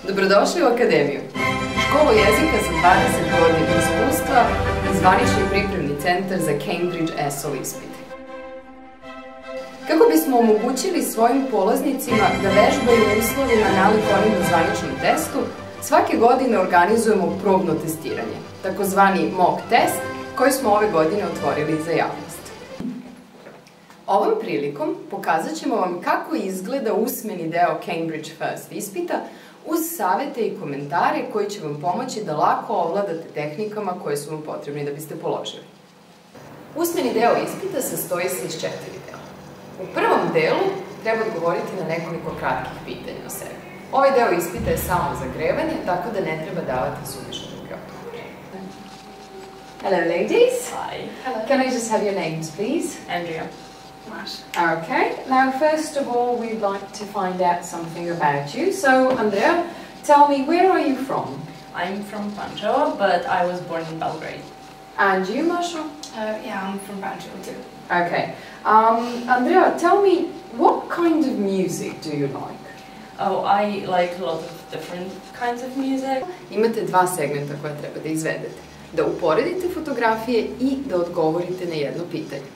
Dobrodošli u Akademiju, školu jezika sa 20 godina iskustva i zvanični pripremni centar za Cambridge FCE ispit. Kako bismo omogućili svojim polaznicima da vežbaju u uslovima nalik onim na zvaničnom testu, svake godine organizujemo probno testiranje, takozvani mock test, koji smo ove godine otvorili za javnost. Ovom prilikom pokazat ćemo vam kako izgleda usmeni deo Cambridge FCE ispita uz savete i komentare koji će vam pomoći da lako ovladate tehnikama koje su vam potrebni da biste položili. Usmeni deo ispita sastoji se iz 4 dela. U prvom delu treba odgovoriti na nekoliko kratkih pitanja o sebi. Ovaj deo ispita je samo zagrevanje, tako da ne treba davati suvišne odgovore. Hello ladies. Hi. Hello. Can I just have your names please? Andrea. Okay, now first of all we'd like to find out something about you. So Andrea, tell me, where are you from? I'm from Pančevo, but I was born in Belgrade. And you, Masha? Yeah, I'm from Pančevo too. Okay. Andrea, tell me, what kind of music do you like? Oh, I like a lot of different kinds of music. Imate dva segmenta koja treba da izvedete. Da uporedite fotografije i da odgovorite na jedno pitanje.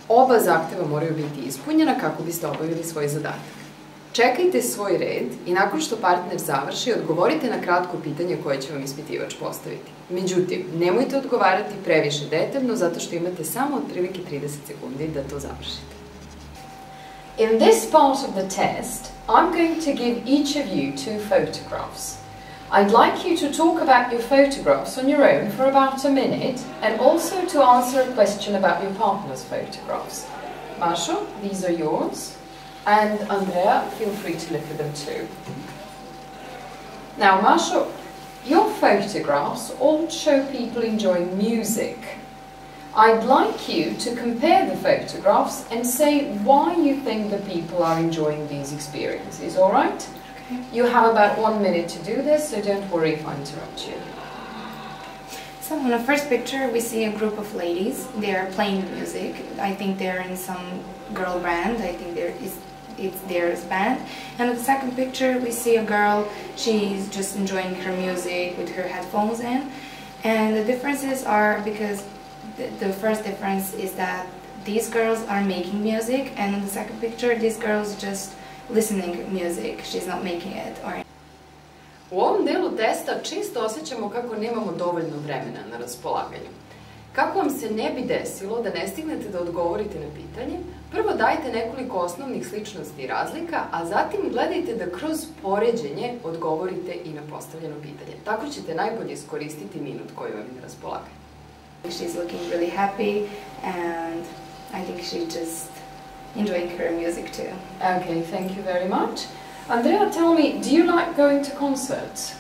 Oba zahteva moraju biti ispunjena kako biste obavili svoj zadatak. Čekajte svoj red i nakon što partner završi, odgovorite na kratko pitanje koje će vam ispitivač postaviti. Međutim, nemojte odgovarati previše detaljno zato što imate samo otprilike 30 sekundi da to završite. In this part of the test, I'm going to give each of you 2 photographs. I'd like you to talk about your photographs on your own for about a minute and also to answer a question about your partner's photographs. Masha, these are yours. And Andrea, feel free to look at them too. Now, Masha, your photographs all show people enjoying music. I'd like you to compare the photographs and say why you think the people are enjoying these experiences, all right? You have about 1 minute to do this, so don't worry if I interrupt you. So in the first picture we see a group of ladies. They are playing music. I think they're in some girl band. I think it's their band. And in the second picture we see a girl. She's just enjoying her music with her headphones in. And the differences are because the first difference is that these girls are making music, and in the second picture these girls just listening music, she's not making it. U ovom delu testa često osjećamo kako nemamo dovoljno vremena na raspolaganju. Kako vam se ne bi desilo da ne stignete da odgovorite na pitanje, prvo dajte nekoliko osnovnih sličnosti i razlika, a zatim gledajte da kroz poređenje odgovorite i na postavljeno pitanje. Tako ćete najbolje iskoristiti minut koji vam je na raspolaganju. She's looking really happy and I think she just enjoying her music too. Okay, thank you very much. Andrea, tell me, do you like going to concerts?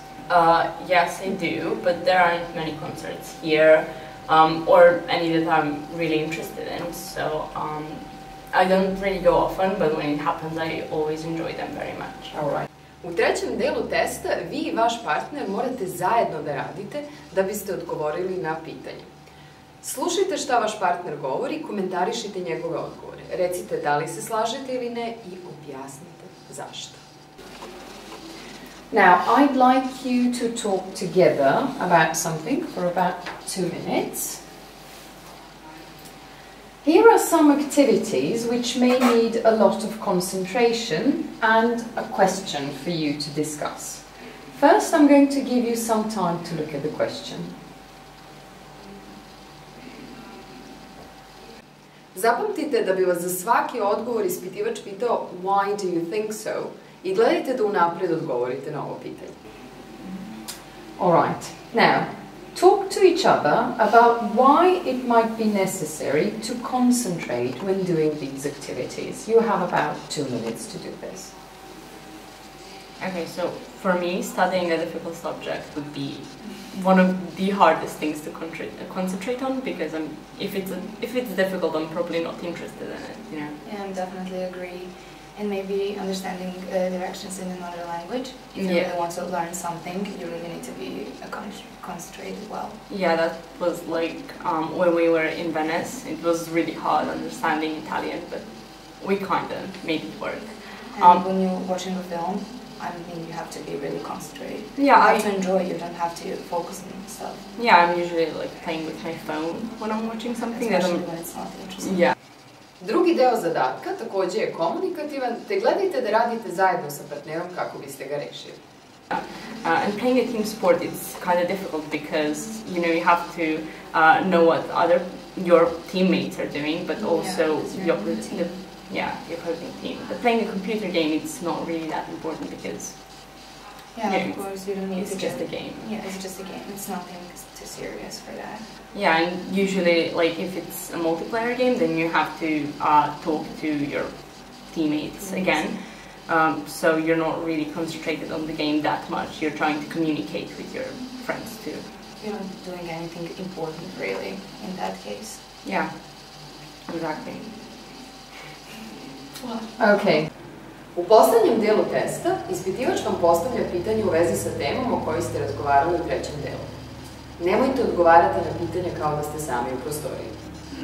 Yes, I do, but there aren't many concerts here, or any that I'm really interested in, so I don't really go often, but when it happens I always enjoy them very much. All right. U trećem delu testa vi i vaš partner morate zajedno da radite da biste odgovorili na pitanje. Slušajte šta vaš partner govori, komentarišite njegove odgovore. Recite da li se slažete ili ne i objasnite zašto. Now, I'd like you to talk together about something for about 2 minutes. Here are some activities which may need a lot of concentration and a question for you to discuss. First, I'm going to give you some time to look at the question. Zapamtite da bi vas za svaki odgovor ispitivač pitao why do you think so i gledajte da unaprijed odgovorite na ovo pitanje. Alright, now, talk to each other about why it might be necessary to concentrate when doing these activities. You have about 2 minutes to do this. Okay, so for me, studying a difficult subject would be one of the hardest things to concentrate on, because if it's difficult, I'm probably not interested in it, you know. Yeah, I definitely agree. And maybe understanding directions in another language. If you really want to learn something, you really need to be concentrated well. Yeah, that was like when we were in Venice. It was really hard understanding Italian, but we kind of made it work. And when you're watching a film, I don't think you have to be really concentrated. Yeah, you have to enjoy. You don't have to focus on stuff. Yeah, I'm usually like playing with my phone when I'm watching something. Especially when it's not interesting. Yeah. Drugi deo zadatka takođe je komunikativan, te gledajte da radite zajedno sa partnerom kako biste ga rešili. And playing a team sport is kind of difficult because you have to know what your teammates are doing, but also your opposing team. But playing a computer game, it's not really that important because of course you don't need it's just a game. Yeah, it's just a game. It's nothing too serious for that. Yeah, and usually, like if it's a multiplayer game, then you have to talk to your teammates again. So you're not really concentrated on the game that much. You're trying to communicate with your friends too. You're not doing anything important really in that case. Yeah, exactly. Ok. U poslednjem delu testa ispitivač vam postavlja pitanje u vezi sa temom o kojoj ste razgovarali u trećem delu. Nemojte odgovarati na pitanja kao da ste sami u prostoriji.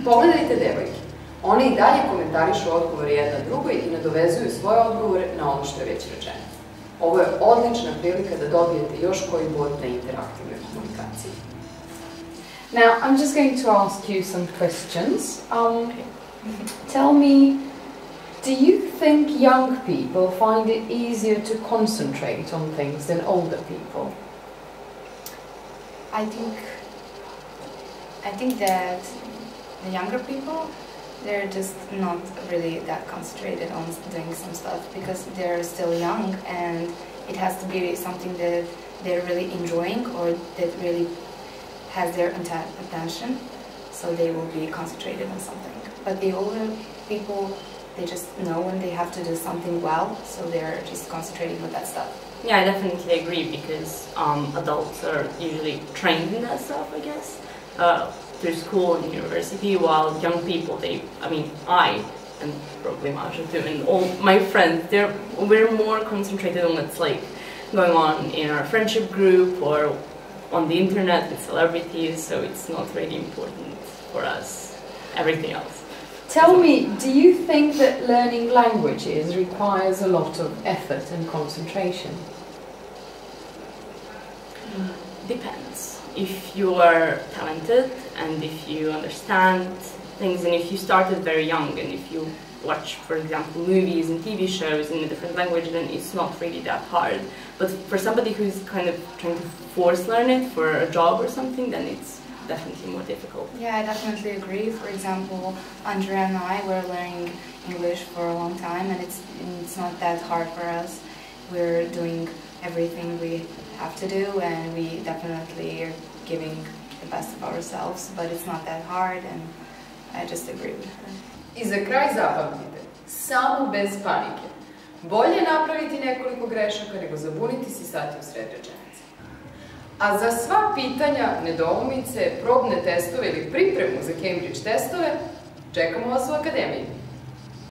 Pogledajte devojke. One i dalje komentarišu odgovore jedna drugoj i nadovezuju svoje odgovore na ono što je već rečeno. Ovo je odlična prilika da dobijete još koji bod na interaktivnoj komunikaciji. Now, I'm just going to ask you some questions. Tell me, do you think young people find it easier to concentrate on things than older people? I think that the younger people, they're just not really that concentrated on doing some stuff because they're still young and it has to be something that they're really enjoying or that really has their attention, so they will be concentrated on something. But the older people, they just know when they have to do something well, so they're just concentrating on that stuff. Yeah, I definitely agree because adults are usually trained in that stuff, I guess, through school and university, while young people, I, and probably Masha too, and all my friends, we're more concentrated on what's like going on in our friendship group or on the internet with celebrities, so it's not really important for us, everything else. Tell me, do you think that learning languages requires a lot of effort and concentration? Depends. If you are talented and if you understand things and if you started very young and if you watch, for example, movies and TV shows in a different language, then it's not really that hard. But for somebody who's kind of trying to force learn it for a job or something, then it's definitely more difficult. Yeah, I definitely agree. For example, Andrea and I were learning English for a long time and it's not that hard for us. We're doing everything we have to do and we definitely are giving the best of ourselves, but it's not that hard and I just agree with her. I za kraj zapamtite, samo bez panike. Bolje napraviti nekoliko grešaka nego zabuniti se i stati u sred rečenice. A za sva pitanja, nedoumice, probne testove ili pripremu za Cambridge testove, čekamo vas u akademiji.